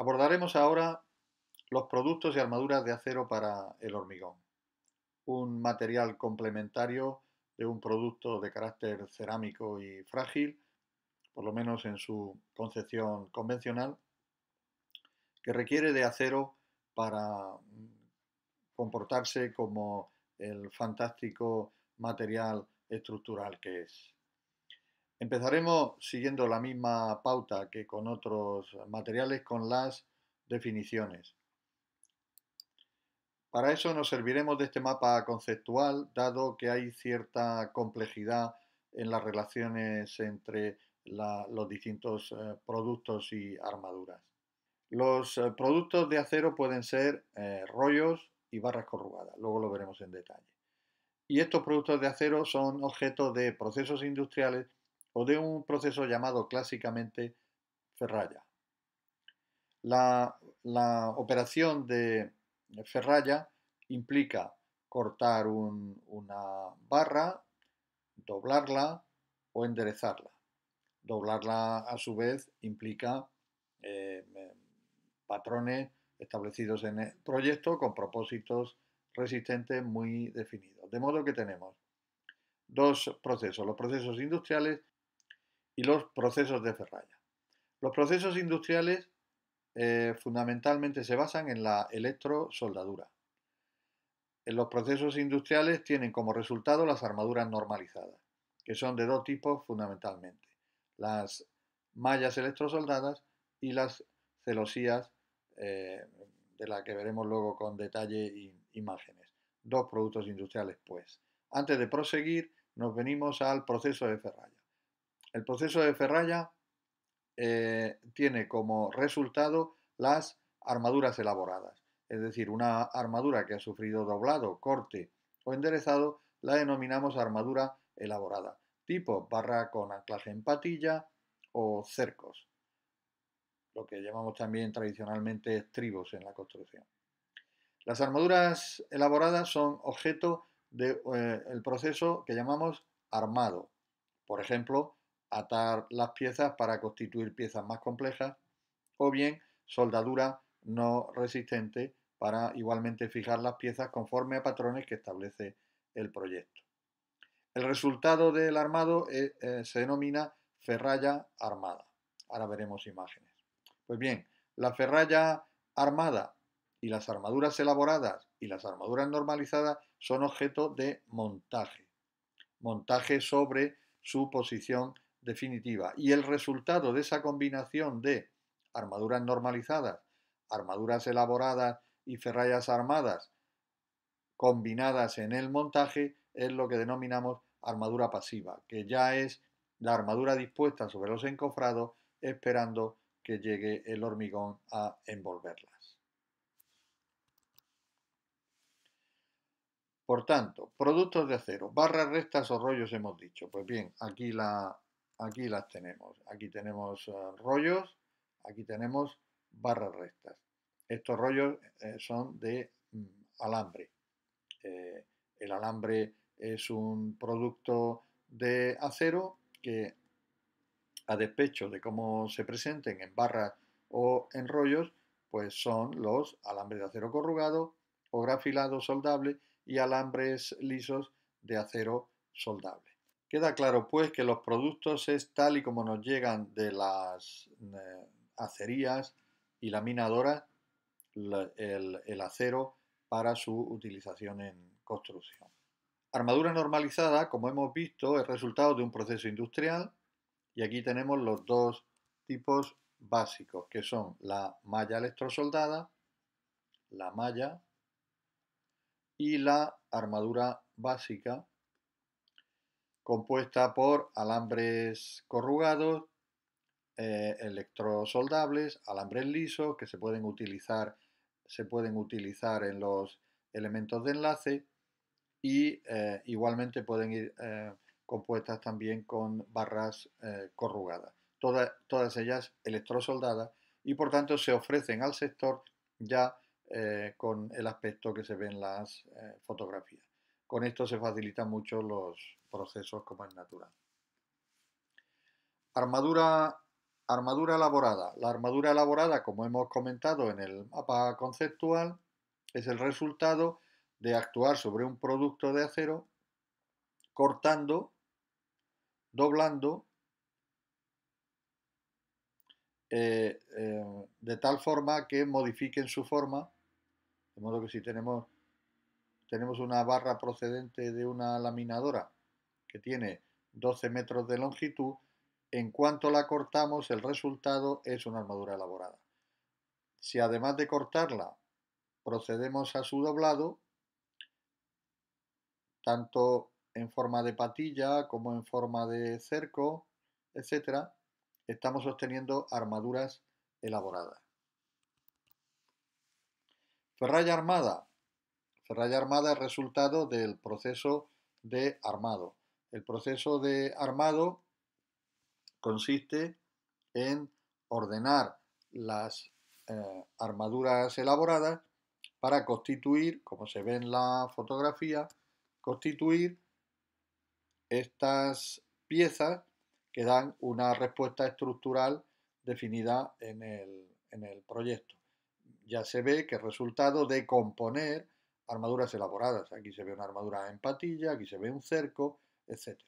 Abordaremos ahora los productos y armaduras de acero para el hormigón, un material complementario de un producto de carácter cerámico y frágil, por lo menos en su concepción convencional, que requiere de acero para comportarse como el fantástico material estructural que es. Empezaremos siguiendo la misma pauta que con otros materiales, con las definiciones. Para eso nos serviremos de este mapa conceptual, dado que hay cierta complejidad en las relaciones entre los distintos productos y armaduras. Los productos de acero pueden ser rollos y barras corrugadas, luego lo veremos en detalle. Y estos productos de acero son objeto de procesos industriales o de un proceso llamado clásicamente ferralla. La operación de ferralla implica cortar una barra, doblarla o enderezarla. Doblarla a su vez implica eh, patrones establecidos en el proyecto con propósitos resistentes muy definidos. De modo que tenemos dos procesos, los procesos industriales y los procesos de ferralla. Los procesos industriales fundamentalmente se basan en la electrosoldadura. En los procesos industriales tienen como resultado las armaduras normalizadas, que son de dos tipos fundamentalmente: las mallas electrosoldadas y las celosías, de las que veremos luego con detalle imágenes. Dos productos industriales, pues. Antes de proseguir, nos venimos al proceso de ferralla. El proceso de ferralla tiene como resultado las armaduras elaboradas. Es decir, una armadura que ha sufrido doblado, corte o enderezado la denominamos armadura elaborada, tipo barra con anclaje en patilla o cercos, lo que llamamos también tradicionalmente estribos en la construcción. Las armaduras elaboradas son objeto del proceso que llamamos armado. Por ejemplo, atar las piezas para constituir piezas más complejas, o bien soldadura no resistente para igualmente fijar las piezas conforme a patrones que establece el proyecto. El resultado del armado se denomina ferralla armada. Ahora veremos imágenes. Pues bien, la ferralla armada y las armaduras elaboradas y las armaduras normalizadas son objeto de montaje. Montaje sobre su posición definitiva. Y el resultado de esa combinación de armaduras normalizadas, armaduras elaboradas y ferrallas armadas combinadas en el montaje es lo que denominamos armadura pasiva, que ya es la armadura dispuesta sobre los encofrados esperando que llegue el hormigón a envolverlas. Por tanto, productos de acero, barras rectas o rollos hemos dicho. Pues bien, aquí las tenemos. Aquí tenemos rollos, aquí tenemos barras rectas. Estos rollos son de alambre. El alambre es un producto de acero que, a despecho de cómo se presenten en barras o en rollos, pues son los alambres de acero corrugado o grafilado soldable y alambres lisos de acero soldable. Queda claro pues que los productos es tal y como nos llegan de las acerías y laminadoras el acero para su utilización en construcción. Armadura normalizada, como hemos visto, es resultado de un proceso industrial y aquí tenemos los dos tipos básicos, que son la malla electrosoldada, la malla y la armadura básica, compuesta por alambres corrugados, electrosoldables, alambres lisos que se pueden utilizar en los elementos de enlace y igualmente pueden ir compuestas también con barras corrugadas. Todas ellas electrosoldadas y por tanto se ofrecen al sector ya con el aspecto que se ve en las fotografías. Con esto se facilitan mucho los procesos como es natural. Armadura Armadura elaborada. La armadura elaborada, como hemos comentado en el mapa conceptual, es el resultado de actuar sobre un producto de acero cortando, doblando, de tal forma que modifiquen su forma, de modo que si tenemos una barra procedente de una laminadora que tiene 12 metros de longitud, en cuanto la cortamos el resultado es una armadura elaborada. Si además de cortarla procedemos a su doblado, tanto en forma de patilla como en forma de cerco, etcétera, estamos obteniendo armaduras elaboradas. Ferralla armada. Ferralla armada es resultado del proceso de armado. El proceso de armado consiste en ordenar las armaduras elaboradas para constituir, como se ve en la fotografía, constituir estas piezas que dan una respuesta estructural definida en el proyecto. Ya se ve que es resultado de componer armaduras elaboradas. Aquí se ve una armadura en patilla, aquí se ve un cerco, etc.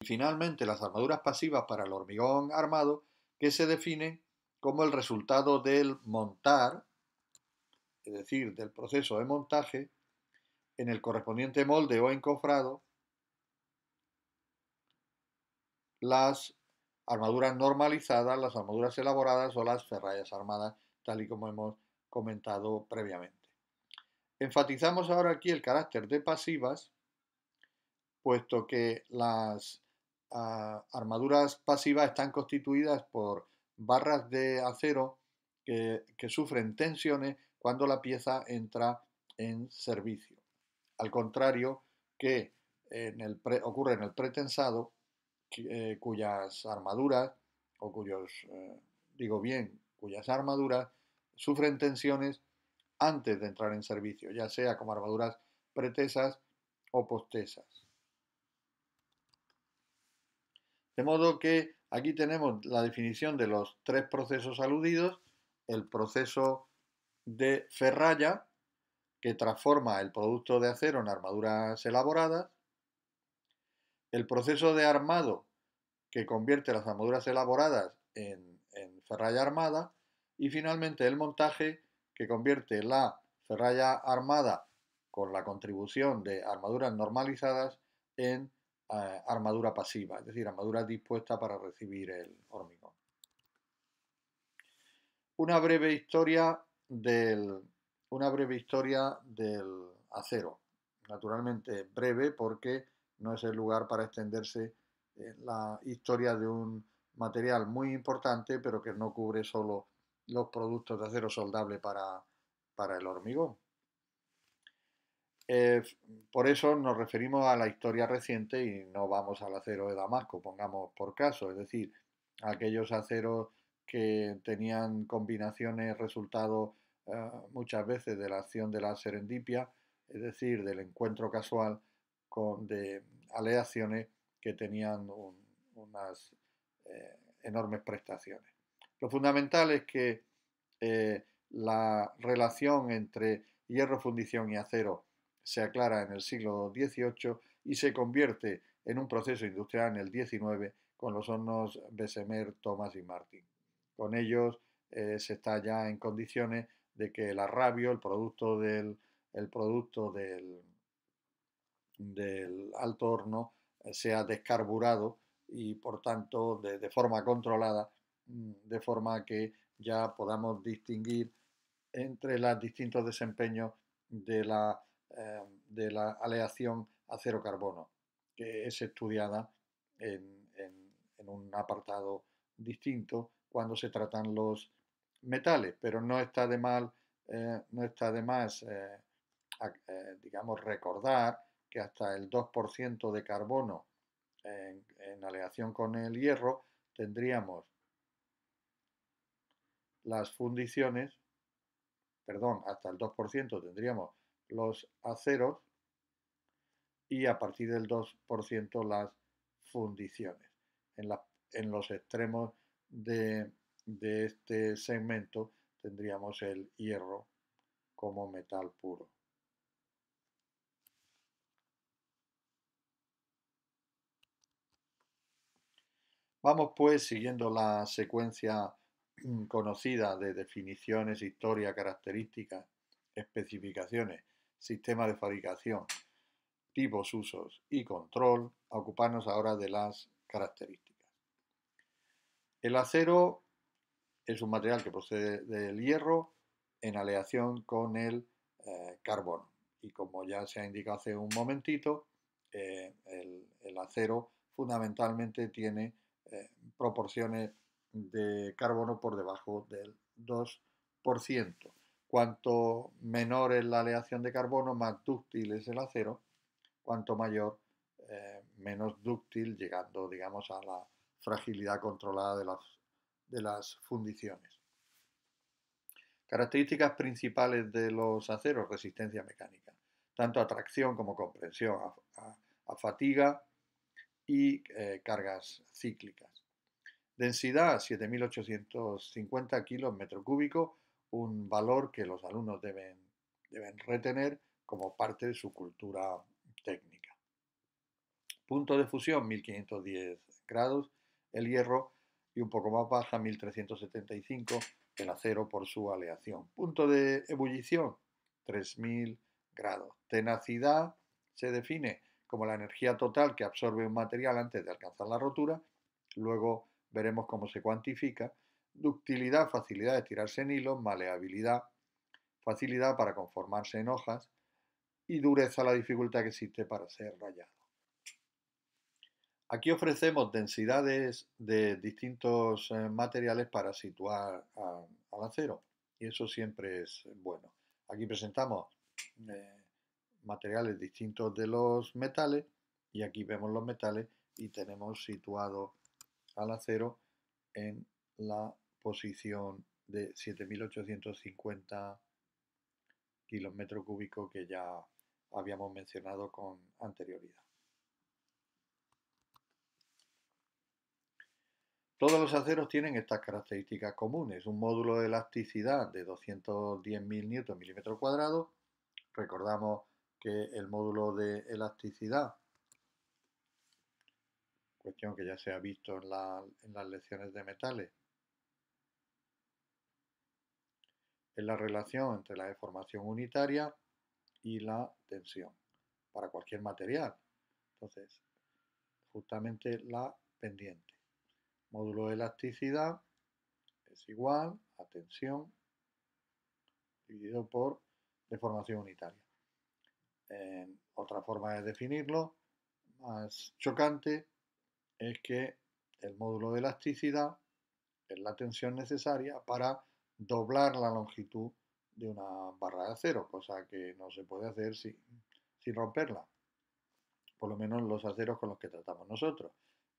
Y finalmente las armaduras pasivas para el hormigón armado, que se definen como el resultado del montar, es decir, del proceso de montaje, en el correspondiente molde o encofrado, las armaduras normalizadas, las armaduras elaboradas o las ferrallas armadas, tal y como hemos comentado previamente. Enfatizamos ahora aquí el carácter de pasivas, puesto que las armaduras pasivas están constituidas por barras de acero que sufren tensiones cuando la pieza entra en servicio. Al contrario que ocurre en el pretensado, cuyas armaduras, o cuyas armaduras sufren tensiones antes de entrar en servicio, ya sea como armaduras pretesas o postesas. De modo que aquí tenemos la definición de los tres procesos aludidos: el proceso de ferralla, que transforma el producto de acero en armaduras elaboradas; el proceso de armado, que convierte las armaduras elaboradas en ferralla armada; y finalmente el montaje, que convierte la ferralla armada con la contribución de armaduras normalizadas en armadura pasiva, es decir, armadura dispuesta para recibir el hormigón. Una breve historia del, una breve historia del acero. Naturalmente breve, porque no es el lugar para extenderse en la historia de un material muy importante, pero que no cubre solo los productos de acero soldable para el hormigón. Eh, por eso nos referimos a la historia reciente y no vamos al acero de Damasco, pongamos por caso, es decir, a aquellos aceros que tenían combinaciones resultado muchas veces de la acción de la serendipia, es decir, del encuentro casual de aleaciones que tenían unas enormes prestaciones. Lo fundamental es que la relación entre hierro, fundición y acero se aclara en el siglo XVIII y se convierte en un proceso industrial en el XIX con los hornos Bessemer, Thomas y Martin. Con ellos se está ya en condiciones de que el arrabio, el producto del alto horno, sea descarburado y por tanto de forma controlada, de forma que ya podamos distinguir entre los distintos desempeños de la aleación acero-carbono, que es estudiada en un apartado distinto cuando se tratan los metales, pero no está de más digamos, recordar que hasta el 2% de carbono en aleación con el hierro tendríamos las fundiciones, perdón, hasta el 2% tendríamos los aceros y a partir del 2% las fundiciones. En, en los extremos de, de este segmento tendríamos el hierro como metal puro. Vamos pues siguiendo la secuencia conocida de definiciones, historia, características, especificaciones, sistema de fabricación, tipos, usos y control, a ocuparnos ahora de las características. El acero es un material que procede del hierro en aleación con el carbono. Y como ya se ha indicado hace un momentito, el acero fundamentalmente tiene proporciones de carbono por debajo del 2%. Cuanto menor es la aleación de carbono, más dúctil es el acero, cuanto mayor, menos dúctil, llegando, digamos, a la fragilidad controlada de las fundiciones. Características principales de los aceros: resistencia mecánica, tanto a tracción como compresión, a fatiga y cargas cíclicas. Densidad: 7.850 kilos metro cúbico, un valor que los alumnos deben retener como parte de su cultura técnica. Punto de fusión: 1510 grados el hierro y un poco más baja, 1375 el acero por su aleación. Punto de ebullición: 3000 grados. Tenacidad se define como la energía total que absorbe un material antes de alcanzar la rotura. Luego veremos cómo se cuantifica. Ductilidad: facilidad de tirarse en hilos. Maleabilidad: facilidad para conformarse en hojas. Y dureza: la dificultad que existe para ser rayado. Aquí ofrecemos densidades de distintos materiales para situar al acero, y eso siempre es bueno. Aquí presentamos eh, materiales distintos de los metales, y aquí vemos los metales y tenemos situado al acero en la posición de 7.850 kilos metro cúbico que ya habíamos mencionado con anterioridad. Todos los aceros tienen estas características comunes: un módulo de elasticidad de 210.000 newton milímetro cuadrado. Recordamos que el módulo de elasticidad, cuestión que ya se ha visto en las lecciones de metales, es la relación entre la deformación unitaria y la tensión para cualquier material. Entonces, justamente la pendiente. Módulo de elasticidad es igual a tensión dividido por deformación unitaria. Otra forma de definirlo, más chocante, es que el módulo de elasticidad es la tensión necesaria para doblar la longitud de una barra de acero, cosa que no se puede hacer sin romperla, por lo menos los aceros con los que tratamos nosotros.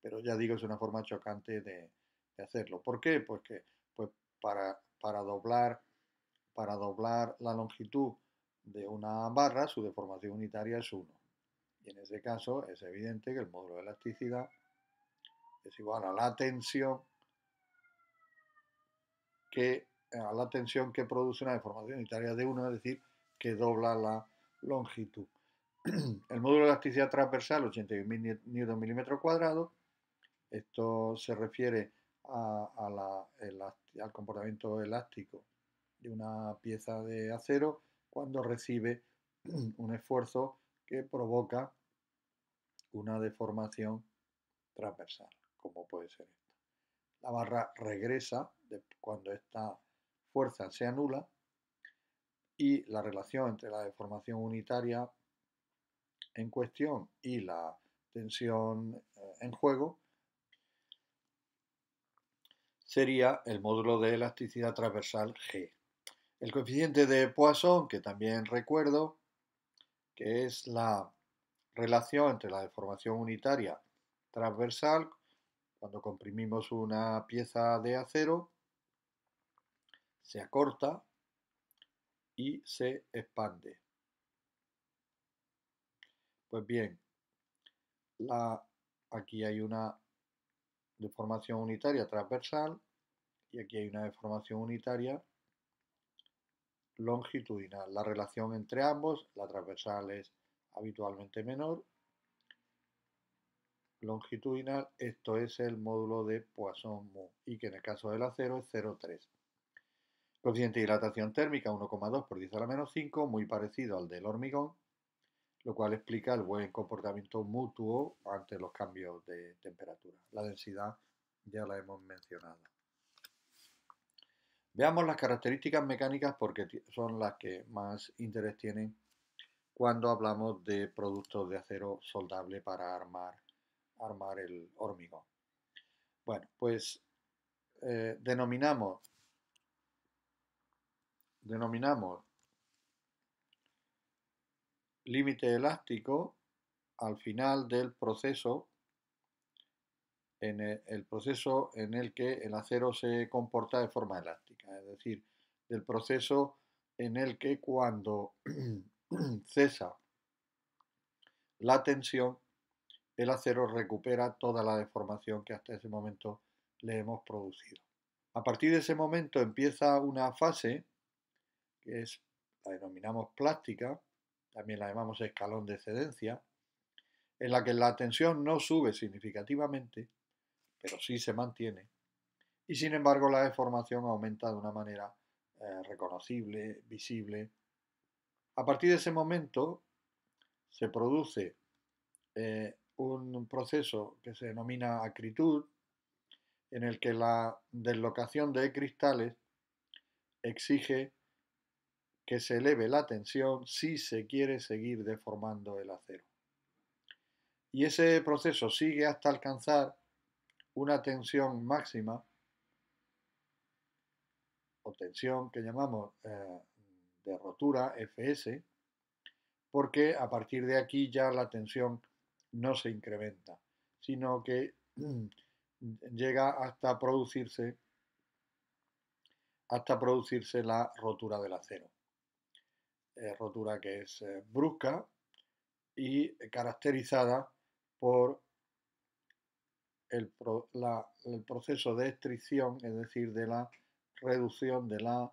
Pero ya digo, es una forma chocante de hacerlo. ¿Por qué? Pues que pues para doblar la longitud de una barra, su deformación unitaria es 1. Y en ese caso es evidente que el módulo de elasticidad es igual a la tensión que produce una deformación unitaria de 1, es decir, que dobla la longitud. El módulo de elasticidad transversal, 81.000 newton milímetro cuadrado. Esto se refiere al comportamiento elástico de una pieza de acero cuando recibe un esfuerzo que provoca una deformación transversal, como puede ser esta. La barra regresa cuando esta fuerza se anula, y la relación entre la deformación unitaria en cuestión y la tensión en juego sería el módulo de elasticidad transversal G. El coeficiente de Poisson, que también recuerdo, que es la relación entre la deformación unitaria transversal cuando comprimimos una pieza de acero, se acorta y se expande. Pues bien, aquí hay una deformación unitaria transversal y aquí hay una deformación unitaria longitudinal. La relación entre ambos, la transversal es habitualmente menor, longitudinal, esto es el módulo de Poisson mu, y que en el caso del acero es 0,3. Coeficiente de dilatación térmica 1,2 por 10 a la menos 5, muy parecido al del hormigón, lo cual explica el buen comportamiento mutuo ante los cambios de temperatura. La densidad ya la hemos mencionado. Veamos las características mecánicas porque son las que más interés tienen cuando hablamos de productos de acero soldable para armar el hormigón. Bueno, pues denominamos límite elástico al final del proceso, en el proceso en el que el acero se comporta de forma elástica, es decir, del proceso en el que cuando cesa la tensión, el acero recupera toda la deformación que hasta ese momento le hemos producido. A partir de ese momento empieza una fase que la denominamos plástica, también la llamamos escalón de excedencia, en la que la tensión no sube significativamente, pero sí se mantiene, y sin embargo la deformación aumenta de una manera reconocible, visible. A partir de ese momento se produce un proceso que se denomina acritud, en el que la deslocación de cristales exige que se eleve la tensión si se quiere seguir deformando el acero. Y ese proceso sigue hasta alcanzar una tensión máxima o tensión que llamamos de rotura Fs, porque a partir de aquí ya la tensión no se incrementa, sino que llega hasta producirse la rotura del acero. Rotura que es brusca y caracterizada por el proceso de estricción, es decir, de la reducción de la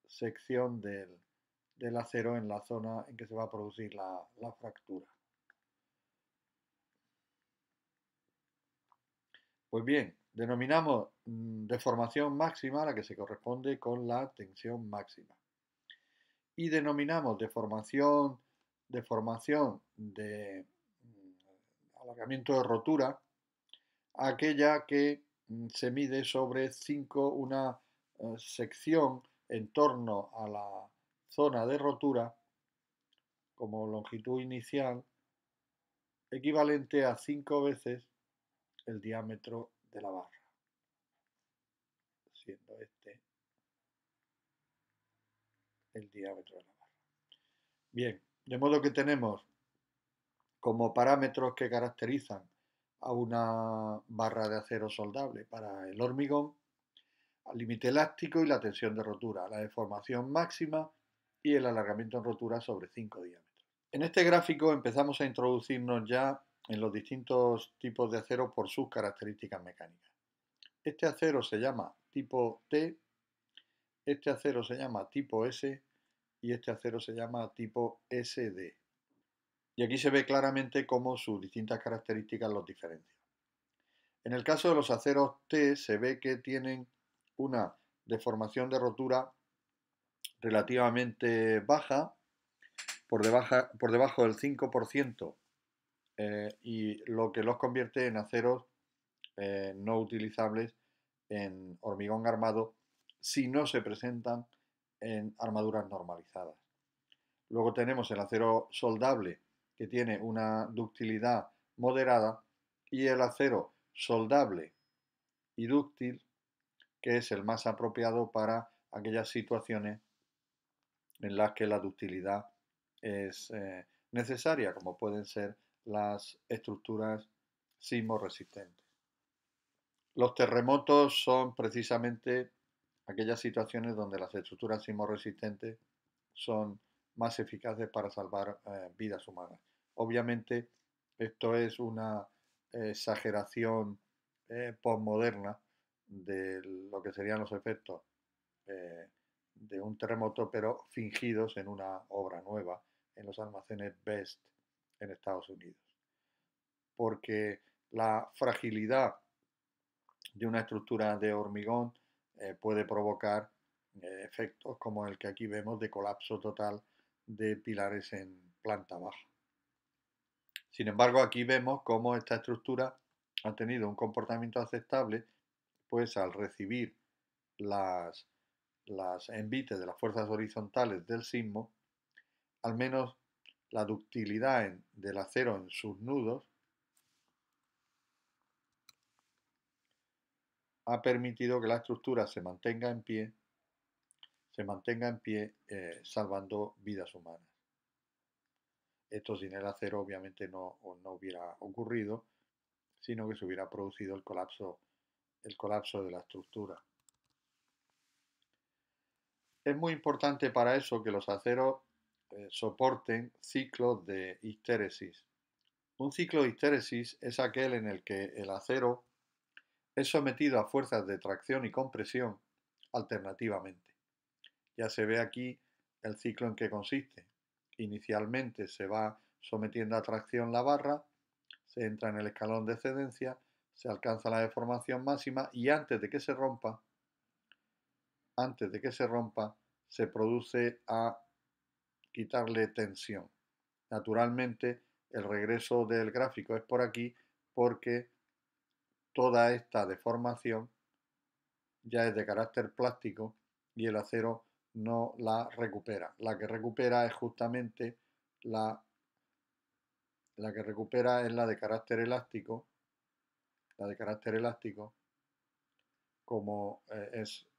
sección del acero en la zona en que se va a producir la fractura. Pues bien, denominamos deformación máxima a la que se corresponde con la tensión máxima. Y denominamos deformación de alargamiento de rotura aquella que se mide sobre una sección en torno a la zona de rotura como longitud inicial equivalente a 5 veces el diámetro de la barra, siendo este el diámetro de la barra. Bien, de modo que tenemos como parámetros que caracterizan a una barra de acero soldable para el hormigón, al límite elástico y la tensión de rotura, la deformación máxima y el alargamiento en rotura sobre 5 diámetros. En este gráfico empezamos a introducirnos ya en los distintos tipos de acero por sus características mecánicas. Este acero se llama tipo T, este acero se llama tipo S y este acero se llama tipo SD. Y aquí se ve claramente cómo sus distintas características los diferencian. En el caso de los aceros T se ve que tienen una deformación de rotura relativamente baja, por debajo del 5%, y lo que los convierte en aceros no utilizables en hormigón armado si no se presentan en armaduras normalizadas. Luego tenemos el acero soldable, que tiene una ductilidad moderada, y el acero soldable y dúctil, que es el más apropiado para aquellas situaciones en las que la ductilidad es necesaria, como pueden ser las estructuras sismorresistentes. Los terremotos son precisamente aquellas situaciones donde las estructuras sismorresistentes son más eficaces para salvar vidas humanas. Obviamente, esto es una exageración posmoderna de lo que serían los efectos eh, de un terremoto, pero fingidos en una obra nueva en los almacenes Best en Estados Unidos. Porque la fragilidad de una estructura de hormigón puede provocar efectos como el que aquí vemos de colapso total de pilares en planta baja. Sin embargo, aquí vemos cómo esta estructura ha tenido un comportamiento aceptable, pues al recibir las, las envites de las fuerzas horizontales del sismo, al menos la ductilidad del acero en sus nudos ha permitido que la estructura se mantenga en pie, salvando vidas humanas. Esto sin el acero obviamente no hubiera ocurrido, sino que se hubiera producido el colapso de la estructura. Es muy importante para eso que los aceros soporten ciclos de histéresis. Un ciclo de histéresis es aquel en el que el acero es sometido a fuerzas de tracción y compresión alternativamente. Ya se ve aquí el ciclo en que consiste. Inicialmente se va sometiendo a tracción la barra, se entra en el escalón de excedencia, se alcanza la deformación máxima y antes de que se rompa, se produce a quitarle tensión. Naturalmente, el regreso del gráfico es por aquí porque toda esta deformación ya es de carácter plástico y el acero no la recupera. La que recupera es justamente la que recupera es la de carácter elástico, como es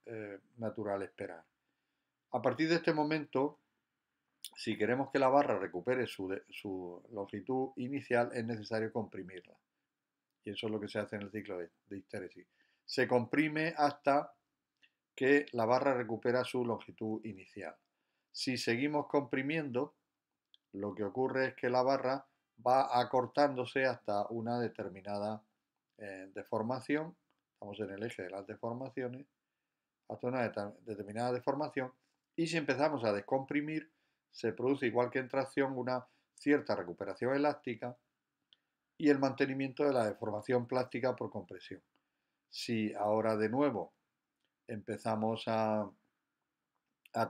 natural esperar. A partir de este momento, si queremos que la barra recupere su longitud inicial, es necesario comprimirla. Y eso es lo que se hace en el ciclo de histéresis. Se comprime hasta que la barra recupera su longitud inicial. Si seguimos comprimiendo, lo que ocurre es que la barra va acortándose hasta una determinada deformación. Estamos en el eje de las deformaciones, hasta una determinada deformación. Y si empezamos a descomprimir, se produce, igual que en tracción, una cierta recuperación elástica y el mantenimiento de la deformación plástica por compresión. Si ahora de nuevo empezamos a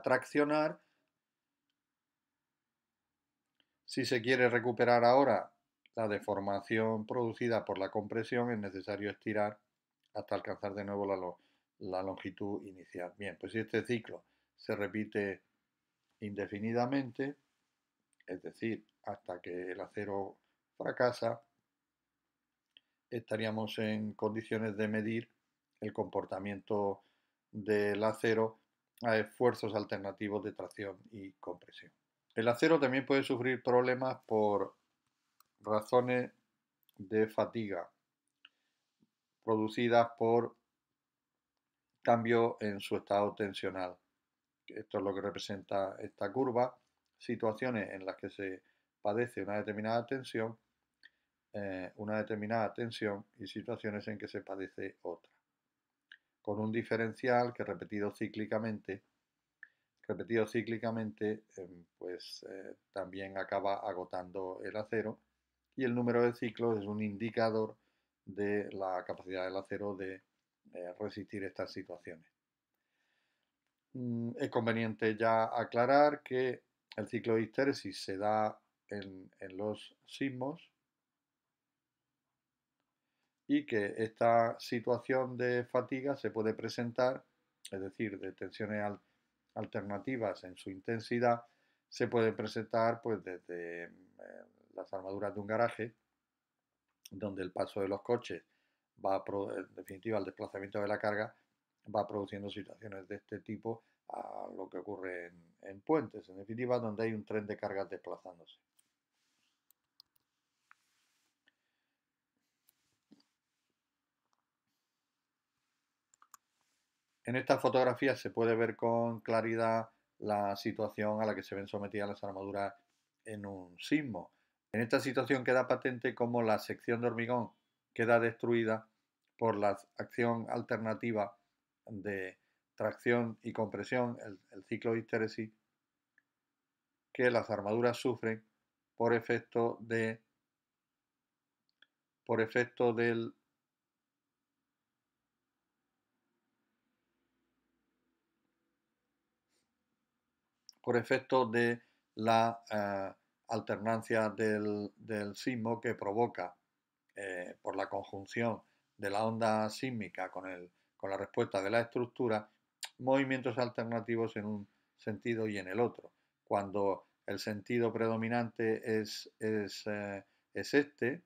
traccionar, si se quiere recuperar ahora la deformación producida por la compresión, es necesario estirar hasta alcanzar de nuevo la longitud inicial. Bien, pues si este ciclo se repite indefinidamente, es decir, hasta que el acero fracasa, estaríamos en condiciones de medir el comportamiento del acero a esfuerzos alternativos de tracción y compresión. El acero también puede sufrir problemas por razones de fatiga producidas por cambio en su estado tensional. Esto es lo que representa esta curva, situaciones en las que se padece una determinada tensión y situaciones en que se padece otra. Con un diferencial que repetido cíclicamente, también acaba agotando el acero, y el número de ciclos es un indicador de la capacidad del acero de resistir estas situaciones. Es conveniente ya aclarar que el ciclo de histéresis se da en los sismos y que esta situación de fatiga se puede presentar, es decir, de tensiones alternativas en su intensidad, se pueden presentar pues desde las armaduras de un garaje, donde el paso de los coches en definitiva, el desplazamiento de la carga va produciendo situaciones de este tipo, a lo que ocurre en puentes, en definitiva, donde hay un tren de cargas desplazándose. En esta fotografía se puede ver con claridad la situación a la que se ven sometidas las armaduras en un sismo. En esta situación queda patente cómo la sección de hormigón queda destruida por la acción alternativa de tracción y compresión, el ciclo de histéresis, que las armaduras sufren por efecto por efecto del por efecto de la alternancia del sismo que provoca por la conjunción de la onda sísmica con la respuesta de la estructura, movimientos alternativos en un sentido y en el otro. Cuando el sentido predominante es este,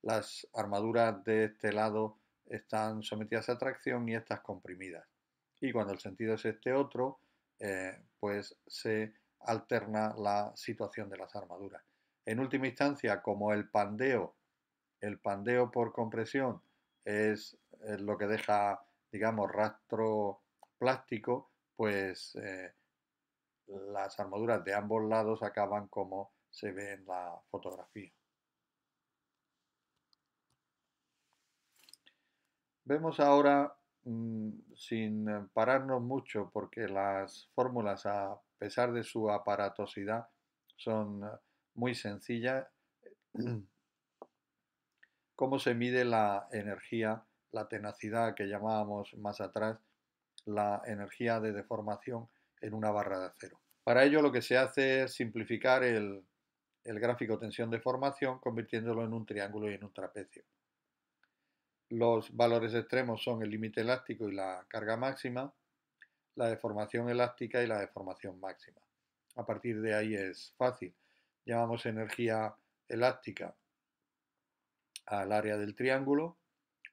las armaduras de este lado están sometidas a tracción y estas comprimidas. Y cuando el sentido es este otro, pues se alterna la situación de las armaduras. En última instancia, como el pandeo por compresión es lo que deja, digamos, rastro plástico, pues las armaduras de ambos lados acaban como se ve en la fotografía. Vemos ahora, sin pararnos mucho, porque las fórmulas, a pesar de su aparatosidad, son muy sencillas, cómo se mide la energía, la tenacidad que llamábamos más atrás, la energía de deformación en una barra de acero. Para ello lo que se hace es simplificar el gráfico tensión-deformación convirtiéndolo en un triángulo y en un trapecio. Los valores extremos son el límite elástico y la carga máxima, la deformación elástica y la deformación máxima. A partir de ahí es fácil. Llamamos energía elástica al área del triángulo,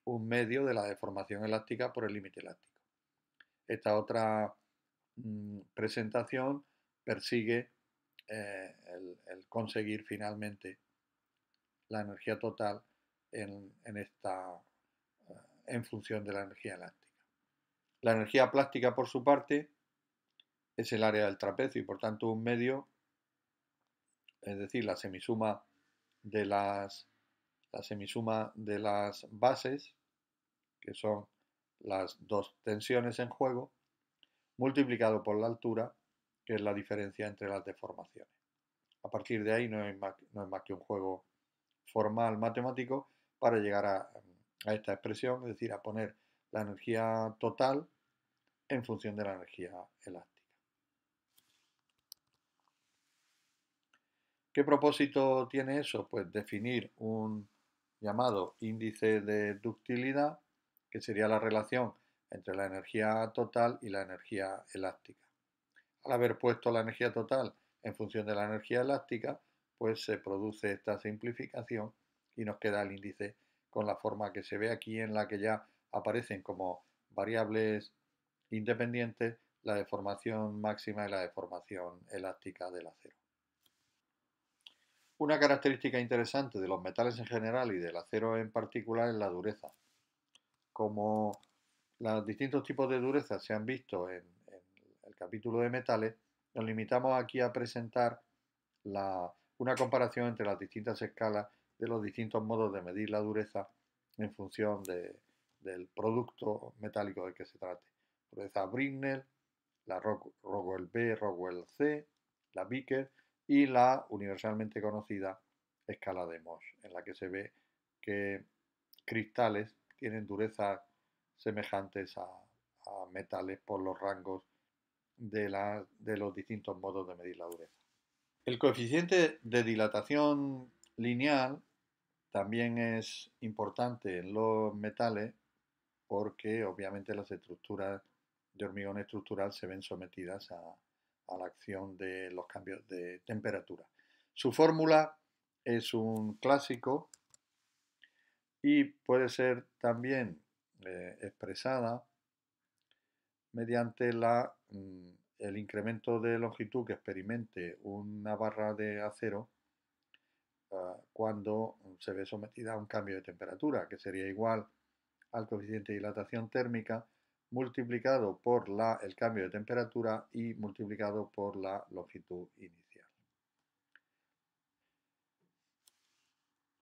un medio de la deformación elástica por el límite elástico. Esta otra presentación persigue el conseguir finalmente la energía total en función de la energía elástica. La energía plástica, por su parte, es el área del trapecio y por tanto un medio, es decir, de las, la semisuma de las bases, que son las dos tensiones en juego, multiplicado por la altura, que es la diferencia entre las deformaciones. A partir de ahí no es más que un juego formal matemático para llegar a esta expresión, es decir, a poner la energía total en función de la energía elástica. ¿Qué propósito tiene eso? Pues definir un llamado índice de ductilidad, que sería la relación entre la energía total y la energía elástica. Al haber puesto la energía total en función de la energía elástica, pues se produce esta simplificación y nos queda el índice con la forma que se ve aquí, en la que ya aparecen como variables independientes la deformación máxima y la deformación elástica del acero. Una característica interesante de los metales en general y del acero en particular es la dureza. Como los distintos tipos de dureza se han visto en el capítulo de metales, nos limitamos aquí a presentar una comparación entre las distintas escalas de los distintos modos de medir la dureza en función del producto metálico del que se trate. Dureza Brinell, la Rockwell B, Rockwell C, la Vickers y la universalmente conocida escala de Mohs, en la que se ve que cristales tienen durezas semejantes a metales por los rangos de los distintos modos de medir la dureza. El coeficiente de dilatación lineal también es importante en los metales porque obviamente las estructuras de hormigón estructural se ven sometidas a la acción de los cambios de temperatura. Su fórmula es un clásico y puede ser también expresada mediante el incremento de longitud que experimente una barra de acero cuando se ve sometida a un cambio de temperatura, que sería igual al coeficiente de dilatación térmica multiplicado por el cambio de temperatura y multiplicado por la longitud inicial.